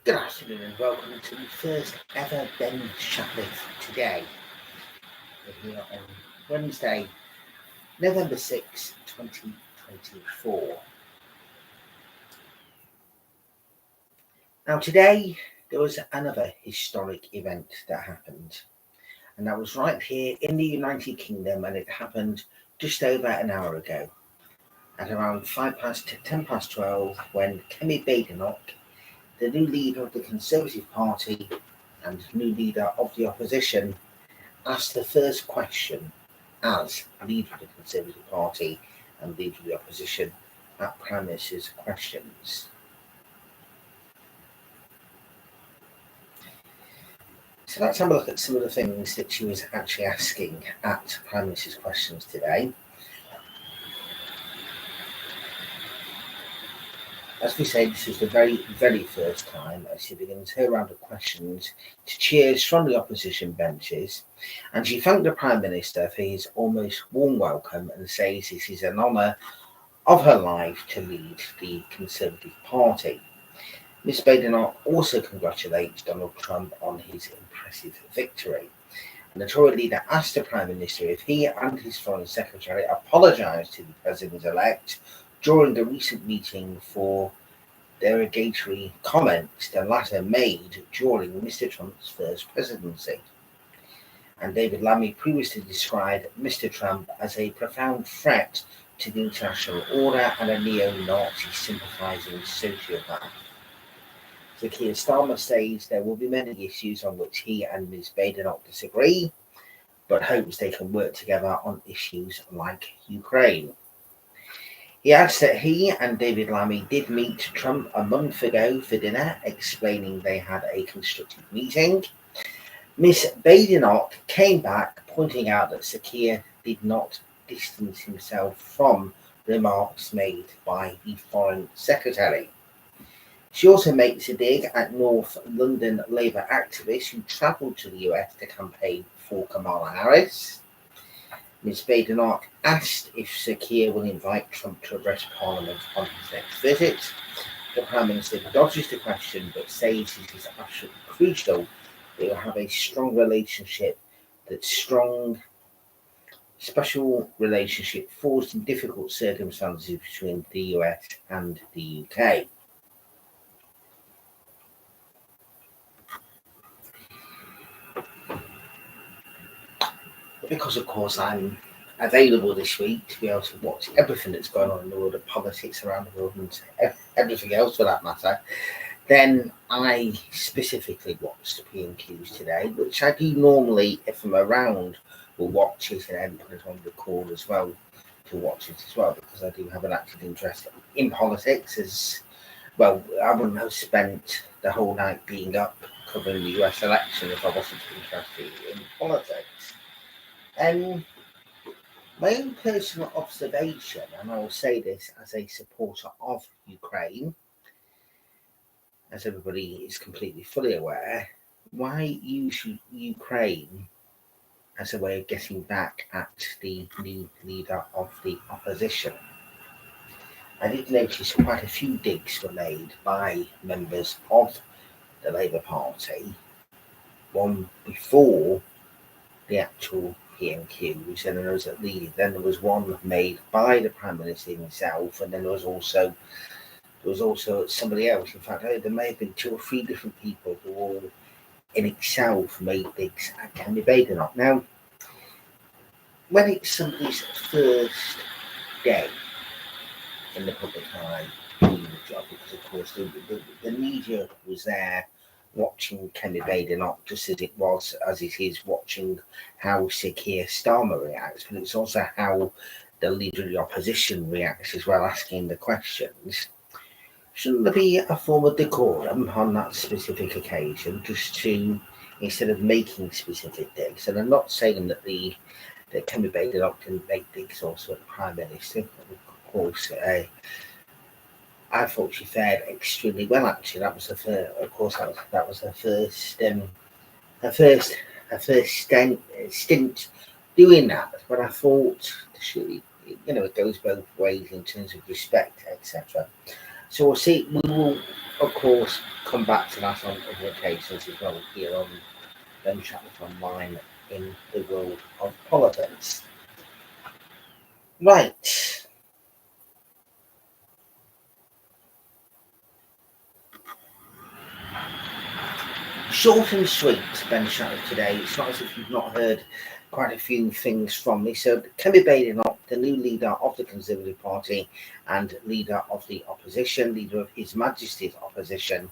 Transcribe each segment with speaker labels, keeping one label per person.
Speaker 1: Good afternoon and welcome to the first ever Shatliff Today. We're here on Wednesday, November 6, 2024. Now today there was another historic event that happened, and that was right here in the United Kingdom, and it happened just over an hour ago at around 10 past 12 when Kemi Badenoch, the new leader of the Conservative Party and new leader of the opposition, asked the first question as leader of the Conservative Party and leader of the opposition at Prime Minister's questions. So let's have a look at some of the things that she was actually asking at Prime Minister's questions today. As we say, this is the very, very first time as she begins her round of questions to cheers from the opposition benches, and she thanked the Prime Minister for his almost warm welcome and says this is an honour of her life to lead the Conservative Party. Ms Badenoch also congratulates Donald Trump on his impressive victory, and the Tory leader asked the Prime Minister if he and his Foreign Secretary apologised to the President-elect during the recent meeting for derogatory comments the latter made during Mr. Trump's first presidency. And David Lammy previously described Mr. Trump as a profound threat to the international order and a neo-Nazi sympathising sociopath. So Keir Starmer says there will be many issues on which he and Ms Badenoch disagree, but hopes they can work together on issues like Ukraine. He adds that he and David Lammy did meet Trump a month ago for dinner, explaining they had a constructive meeting. Ms Badenoch came back, pointing out that Sir Keir did not distance himself from remarks made by the Foreign Secretary. She also makes a dig at North London Labour activists who travelled to the US to campaign for Kamala Harris. Ms Badenoch asked if Sir Keir will invite Trump to address Parliament on his next visit. The Prime Minister dodges the question but says it is absolutely crucial they will have a strong relationship, that strong, special relationship forged in difficult circumstances between the US and the UK. Because, of course, I'm available this week to be able to watch everything that's going on in the world of politics around the world and everything else for that matter, then I specifically watched the PMQs today, which I do normally, if I'm around, will watch it and then put it on record as well to watch it as well, because I do have an active interest in politics. As well, I wouldn't have spent the whole night being up covering the US election if I wasn't interested in politics. My own personal observation, and I will say this as a supporter of Ukraine, as everybody is completely fully aware, why use Ukraine as a way of getting back at the new leader of the opposition? I did notice quite a few digs were made by members of the Labour Party, one before the actual PMQs, and then there was one made by the Prime Minister himself, and then there was also somebody else. In fact, there may have been 2 or 3 different people who all in itself made digs at Kemi Badenoch. Now, when it's somebody's first day in the public eye doing the job, because of course the media was there watching Kemi Badenoch just as it is watching how Sir Keir Starmer reacts, but it's also how the leader of the opposition reacts as well, asking the questions. Shouldn't there be a form of decorum on that specific occasion, just to, instead of making specific digs? And I'm not saying that Kemi Badenoch can make digs also at the Prime Minister. Of course, I thought she fared extremely well. Actually, that was her first stint doing that. But I thought it goes both ways in terms of respect, etc. So we will of course, come back to that on other occasions as well here on Ben Shatliff Online in the world of politics. Right. Short and sweet, Ben Shatliff today. It's not as if you've not heard quite a few things from me. So, Kemi Badenoch, the new leader of the Conservative Party and leader of the opposition, leader of His Majesty's opposition,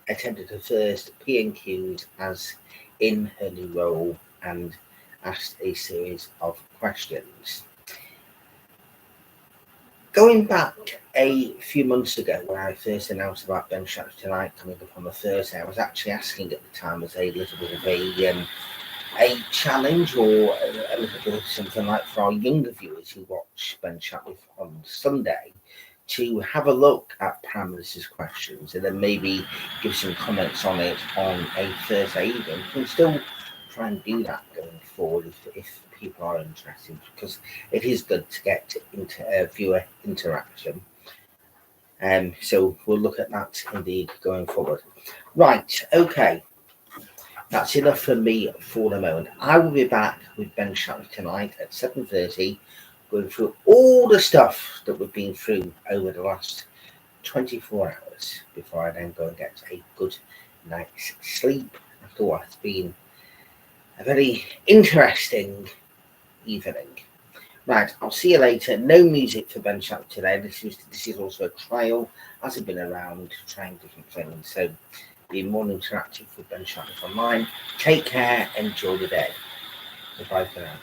Speaker 1: attended her first PMQs as in her new role and asked a series of questions. Going back a few months ago when I first announced about Ben Shatliff Tonight coming up on the Thursday, I was actually asking at the time as a little bit of a challenge or a little bit of something like for our younger viewers who watch Ben Shatliff on Sunday to have a look at Prime Minister's questions and then maybe give some comments on it on a Thursday evening. We can still try and do that going forward if people are interested, because it is good to get into viewer interaction. So we'll look at that indeed going forward. Right, okay. That's enough for me for the moment. I will be back with Ben Shatliff tonight at 7:30, going through all the stuff that we've been through over the last 24 hours before I then go and get a good night's sleep after what has been a very interesting evening. Right, I'll see you later. No music for Ben Shatliff today. This is also a trial, as I've been around trying different things. So be more interactive with Ben Shatliff Online. Take care, enjoy the day. Goodbye for now.